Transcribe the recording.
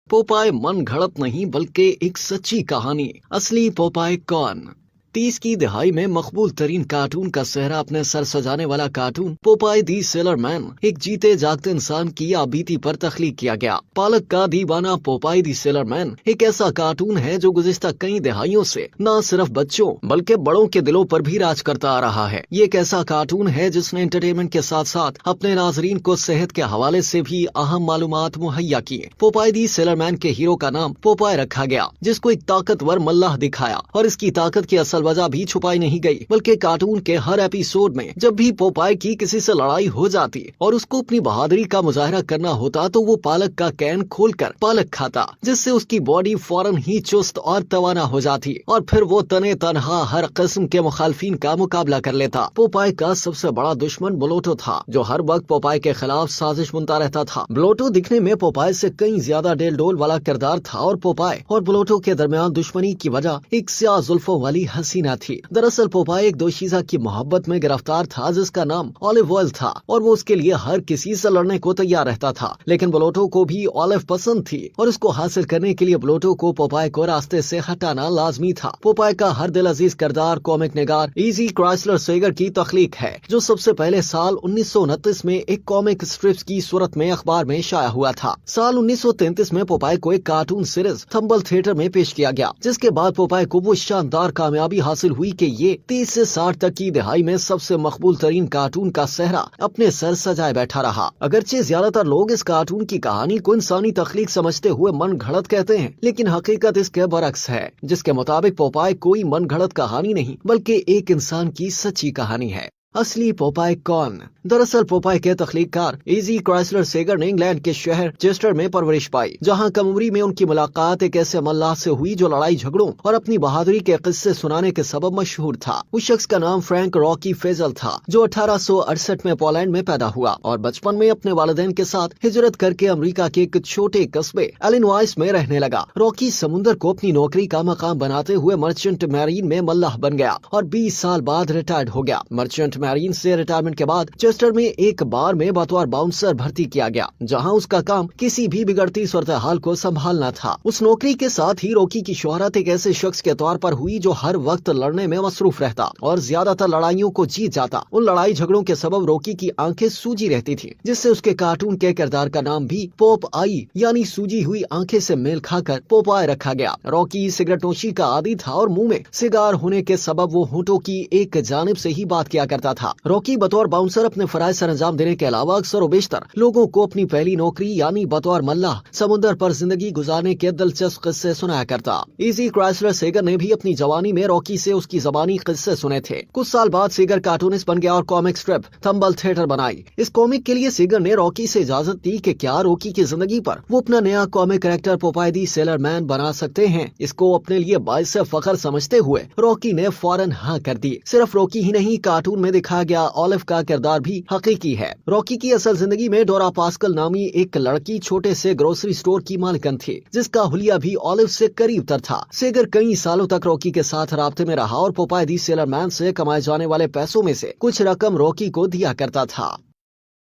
Popeye मन घड़त नहीं बल्कि एक सच्ची कहानी। असली पोपाय कौन? 30 की दहाई में मकबूल तरीन कार्टून का सेहरा अपने सर सजाने वाला कार्टून पोपाय दी सेलर मैन एक जीते जागते इंसान की आबीती पर तख्लीक किया गया। पालक का दीवाना पोपाय दी सेलर मैन एक ऐसा कार्टून है जो गुज़िश्ता कई दहाइयों से न सिर्फ बच्चों बल्कि बड़ों के दिलों पर भी राज करता आ रहा है। ये एक ऐसा कार्टून है जिसने एंटरटेनमेंट के साथ साथ अपने नाजरीन को सेहत के हवाले से भी अहम मालूमात मुहैया किए। पोपाय दी सेलर मैन के हीरो का नाम पोपाय रखा गया, जिसको एक ताकतवर मल्लाह दिखाया और इसकी ताकत की असल वजह भी छुपाई नहीं गई, बल्कि कार्टून के हर एपिसोड में जब भी पोपाय की किसी से लड़ाई हो जाती और उसको अपनी बहादुरी का मुजाहरा करना होता तो वो पालक का कैन खोलकर पालक खाता, जिससे उसकी बॉडी फौरन ही चुस्त और तवाना हो जाती और फिर वो तने तनहा हर किस्म के मुखालफिन का मुकाबला कर लेता। पोपाय का सबसे बड़ा दुश्मन ब्लोटो था, जो हर वक्त पोपाय के खिलाफ साजिश बुनता रहता था। ब्लोटो दिखने में पोपाय से कई ज्यादा डेल डोल वाला किरदार था और पोपाय और ब्लोटो के दरमियान दुश्मनी की वजह एक स्याह जुल्फों वाली हसीना थी। दरअसल पोपाय एक दोशीज़ा की मोहब्बत में गिरफ्तार था जिसका नाम ऑलिव ऑयल था और वो उसके लिए हर किसी से लड़ने को तैयार रहता था, लेकिन ब्लोटो को भी ऑलिव पसंद थी और उसको हासिल करने के लिए ब्लोटो को पोपाय को रास्ते से हटाना लाजमी था। पोपाय का हर दिल अजीज किरदार कॉमिक निगार इजी क्राइसलर सेगर की तख्लीक है, जो सबसे पहले साल 1929 में एक कॉमिक स्ट्रिप्स की सूरत में अखबार में शाया हुआ था। साल 1933 में पोपाय को एक कार्टून सीरीज थंबल थिएटर में पेश किया गया, जिसके बाद पोपाय को वो शानदार कामयाबी हासिल हुई कि ये 30 से 60 तक की दहाई में सबसे मकबूल तरीन कार्टून का सेहरा अपने सर सजाए बैठा रहा। अगरचे ज्यादातर लोग इस कार्टून की कहानी को इंसानी तख्लीक समझते हुए मन घड़त कहते हैं, लेकिन हकीकत इसके बरक्स है, जिसके मुताबिक पोपाय कोई मन घड़त कहानी नहीं बल्कि एक इंसान की सच्ची कहानी है। असली पोपाय कौन? दरअसल पोपाय के तख्लीककार इजी क्राइसलर सेगर ने इंग्लैंड के शहर चेस्टर में परवरिश पाई, जहां कम उम्री में उनकी मुलाकात एक ऐसे मल्लाह से हुई जो लड़ाई झगड़ों और अपनी बहादुरी के किस्से सुनाने के सबब मशहूर था। उस शख्स का नाम फ्रैंक रॉकी फेजल था, जो 1868 में पोलैंड में पैदा हुआ और बचपन में अपने वालिदैन के साथ हिजरत करके अमेरिका के एक छोटे कस्बे इलिनॉइस में रहने लगा। रॉकी समुद्र को अपनी नौकरी का मकाम बनाते हुए मर्चेंट मैरीन में मल्लाह बन गया और 20 साल बाद रिटायर्ड हो गया। मर्चेंट मैरीन से रिटायरमेंट के बाद चेस्टर में एक बार में बतौर बाउंसर भर्ती किया गया, जहां उसका काम किसी भी बिगड़ती सूरत हाल को संभालना था। उस नौकरी के साथ ही रॉकी की शोहरत एक ऐसे शख्स के तौर पर हुई जो हर वक्त लड़ने में मसरूफ रहता और ज्यादातर लड़ाइयों को जीत जाता। उन लड़ाई झगड़ों के सबब रॉकी की आंखें सूजी रहती थी, जिससे उसके कार्टून के किरदार का नाम भी पोप आई यानी सूजी हुई आंखें से मेल खाकर पोपाय रखा गया। रॉकी सिगरेट नोशी का आदी था और मुंह में सिगार होने के सबब वो होंठों की एक जानिब से ही बात किया करता था। रॉकी बतौर बाउंसर अपने फराइज सर अंजाम देने के अलावा अक्सर व बेशतर लोगों को अपनी पहली नौकरी यानी बतौर मल्लाह समुद्र पर जिंदगी गुजारने के दिलचस्प किस्से सुनाया करता। इजी क्राइसलर सेगर ने भी अपनी जवानी में रॉकी से उसकी जबानी किस्से सुने थे। कुछ साल बाद सेगर कार्टूनिस्ट बन गया और कॉमिक स्ट्रिप थंबल थिएटर बनाई। इस कॉमिक के लिए सेगर ने रॉकी से इजाजत दी कि क्या रॉकी की जिंदगी पर वो अपना नया कॉमिक कैरेक्टर पोपाय दी सेलर मैन बना सकते हैं। इसको अपने लिए बाइस फख्र समझते हुए रॉकी ने फौरन हाँ कर दी। सिर्फ रॉकी ही नहीं, कार्टून में दिखाया गया ऑलिव का किरदार भी हकीकी है। रॉकी की असल जिंदगी में डोरा पास्कल नामी एक लड़की छोटे से ग्रोसरी स्टोर की मालिकन थी, जिसका हुलिया भी ऑलिव से करीब तर था। सेगर कई सालों तक रॉकी के साथ राब्ते में रहा और पोपाय दी सेलर मैन से कमाए जाने वाले पैसों में से कुछ रकम रॉकी को दिया करता था।